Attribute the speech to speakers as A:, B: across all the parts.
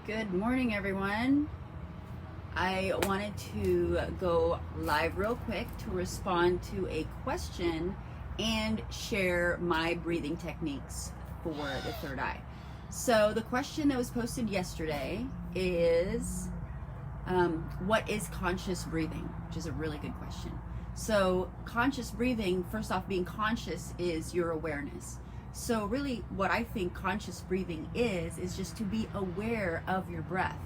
A: Good morning, everyone. I wanted to go live real quick to respond to a question and share my breathing techniques for the third eye. So the question that was posted yesterday is, what is conscious breathing? Which is a really good question. So conscious breathing, first off, being conscious is your awareness. So really what I think conscious breathing is just to be aware of your breath.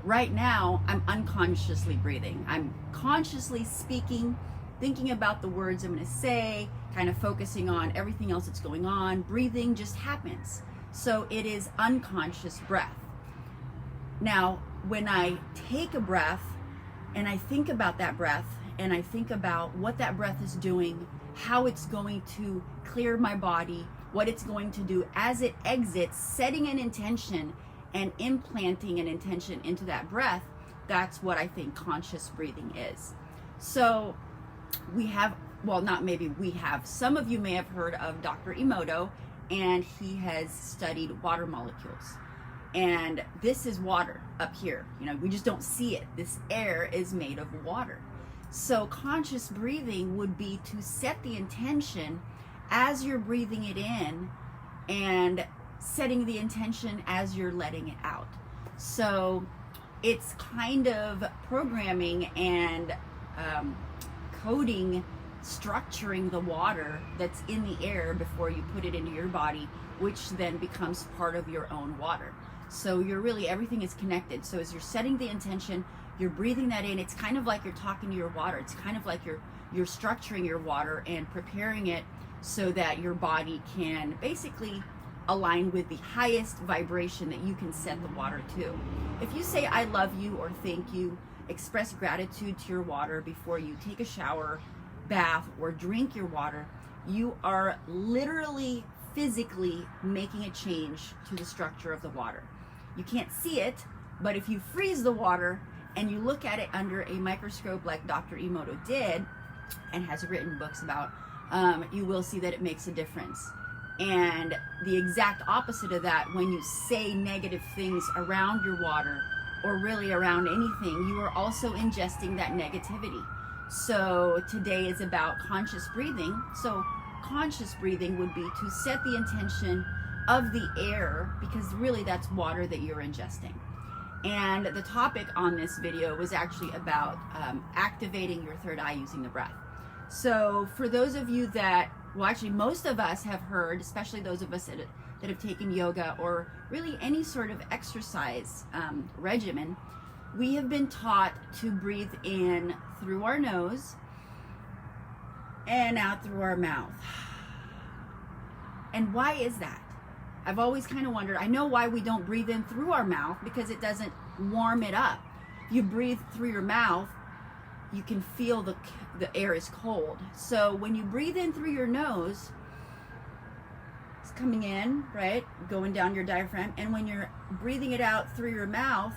A: Right now, I'm unconsciously breathing. I'm consciously speaking, thinking about the words I'm going to say, kind of focusing on everything else that's going on. Breathing just happens. So it is unconscious breath. Now, when I take a breath and I think about that breath and I think about what that breath is doing, how it's going to clear my body, what it's going to do as it exits, setting an intention and implanting an intention into that breath, that's what I think conscious breathing is. So we have, well, not maybe we have, some of you may have heard of Dr. Emoto, and he has studied water molecules. And this is water up here. You know, we just don't see it. This air is made of water. So conscious breathing would be to set the intention as you're breathing it in and setting the intention as you're letting it out. So it's kind of programming and coding, structuring the water that's in the air before you put it into your body, which then becomes part of your own water. So you're really, everything is connected. So as you're setting the intention, you're breathing that in. It's kind of like you're talking to your water. It's kind of like you're structuring your water and preparing it so that your body can basically align with the highest vibration that you can set the water to. If you say I love you or thank you, express gratitude to your water before you take a shower, bath, or drink your water, you are literally physically making a change to the structure of the water. You can't see it, but if you freeze the water and you look at it under a microscope like Dr. Emoto did and has written books about, you will see that it makes a difference. And the exact opposite of that, when you say negative things around your water or really around anything, you are also ingesting that negativity. So today is about conscious breathing. So conscious breathing would be to set the intention of the air, because really that's water that you're ingesting. And the topic on this video was actually about activating your third eye using the breath. So for those of you that, well, actually most of us have heard, especially those of us that have taken yoga or really any sort of exercise regimen, we have been taught to breathe in through our nose and out through our mouth. And why is that? I've always kind of wondered. I know why we don't breathe in through our mouth, because it doesn't warm it up. If you breathe through your mouth, you can feel the air is cold. So when you breathe in through your nose, it's coming in, right? Going down your diaphragm. And when you're breathing it out through your mouth,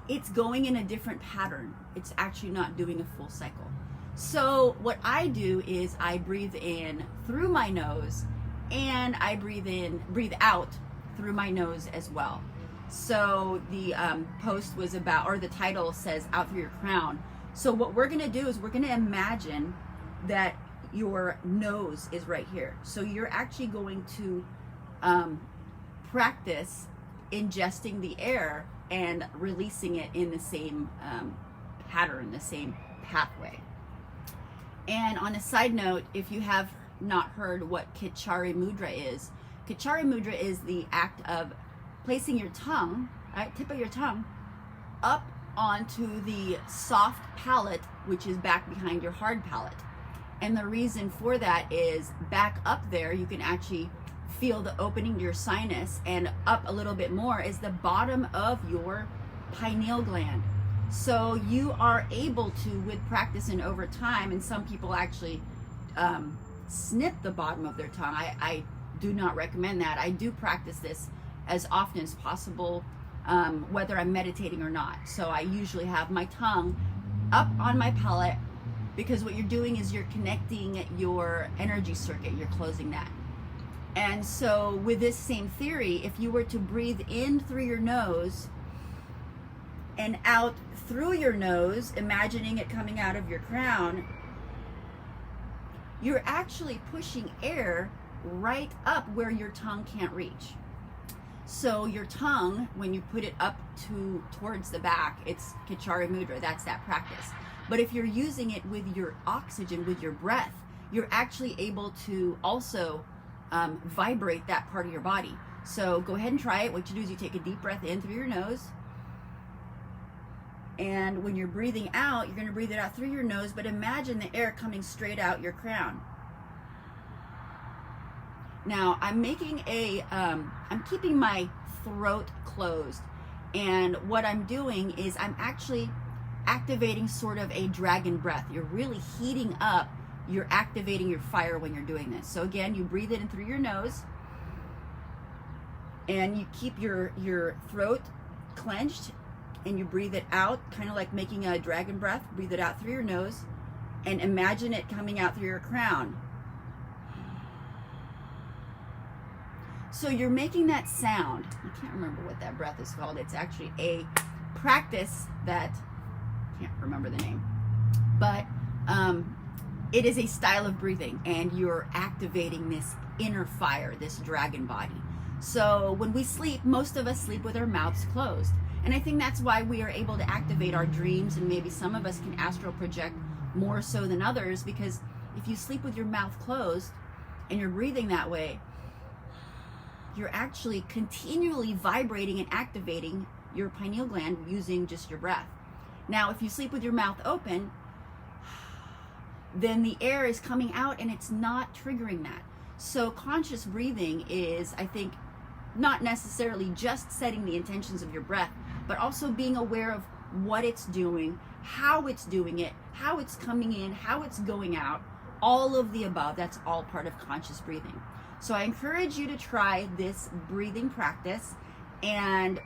A: it's going in a different pattern. It's actually not doing a full cycle. So what I do is I breathe in through my nose and I breathe out through my nose as well. So the post was about, or the title says, out through your crown. So what we're gonna do is we're gonna imagine that your nose is right here. So you're actually going to practice ingesting the air and releasing it in the same pattern, the same pathway. And on a side note, if you have not heard what kechari mudra is the act of placing your tongue, right, tip of your tongue, up onto the soft palate, which is back behind your hard palate. And the reason for that is back up there, you can actually feel the opening to your sinus, and up a little bit more is the bottom of your pineal gland. So you are able to, with practice and over time, and some people actually snip the bottom of their tongue. I do not recommend that. I do practice this as often as possible, whether I'm meditating or not. So I usually have my tongue up on my palate, because what you're doing is you're connecting your energy circuit, you're closing that. And so with this same theory, if you were to breathe in through your nose and out through your nose, imagining it coming out of your crown, you're actually pushing air right up where your tongue can't reach. So your tongue, when you put it up towards the back, it's kechari mudra, that's that practice. But if you're using it with your oxygen, with your breath, you're actually able to also vibrate that part of your body. So go ahead and try it. What you do is you take a deep breath in through your nose, and when you're breathing out, you're going to breathe it out through your nose, but imagine the air coming straight out your crown. Now I'm making I'm keeping my throat closed, and what I'm doing is I'm actually activating sort of a dragon breath. You're really heating up, you're activating your fire when you're doing this. So again, you breathe it in through your nose, and you keep your throat clenched, and you breathe it out, kind of like making a dragon breath. Breathe it out through your nose, and imagine it coming out through your crown. So you're making that sound. I can't remember what that breath is called. It's actually a practice that, I can't remember the name, but it is a style of breathing, and you're activating this inner fire, this dragon body. So when we sleep, most of us sleep with our mouths closed. And I think that's why we are able to activate our dreams, and maybe some of us can astral project more so than others, because if you sleep with your mouth closed and you're breathing that way, you're actually continually vibrating and activating your pineal gland using just your breath. Now, if you sleep with your mouth open, then the air is coming out and it's not triggering that. So conscious breathing is, I think, not necessarily just setting the intentions of your breath, but also being aware of what it's doing, how it's doing it, how it's coming in, how it's going out, all of the above. That's all part of conscious breathing. So I encourage you to try this breathing practice, and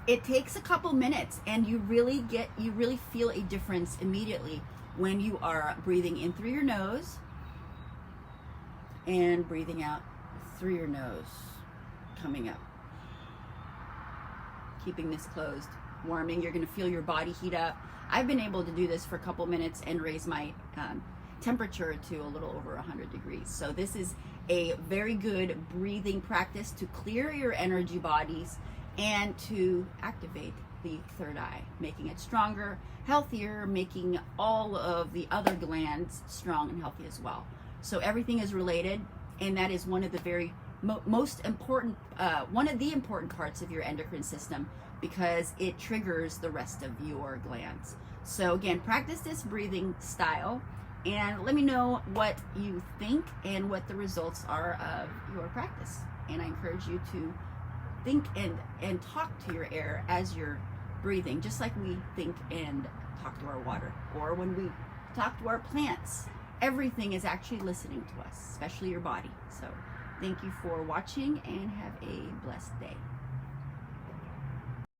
A: it takes a couple minutes, and you really feel a difference immediately when you are breathing in through your nose and breathing out through your nose, coming up. Keeping this closed, warming. You're going to feel your body heat up. I've been able to do this for a couple minutes and raise my temperature to a little over 100 degrees. So this is a very good breathing practice to clear your energy bodies and to activate the third eye, making it stronger, healthier, making all of the other glands strong and healthy as well. So everything is related, and that is one of the very most important, one of the important parts of your endocrine system, because it triggers the rest of your glands. So again, practice this breathing style, and let me know what you think and what the results are of your practice. And I encourage you to think and talk to your air as you're breathing, just like we think and talk to our water, or when we talk to our plants. Everything is actually listening to us, especially your body. So thank you for watching, and have a blessed day.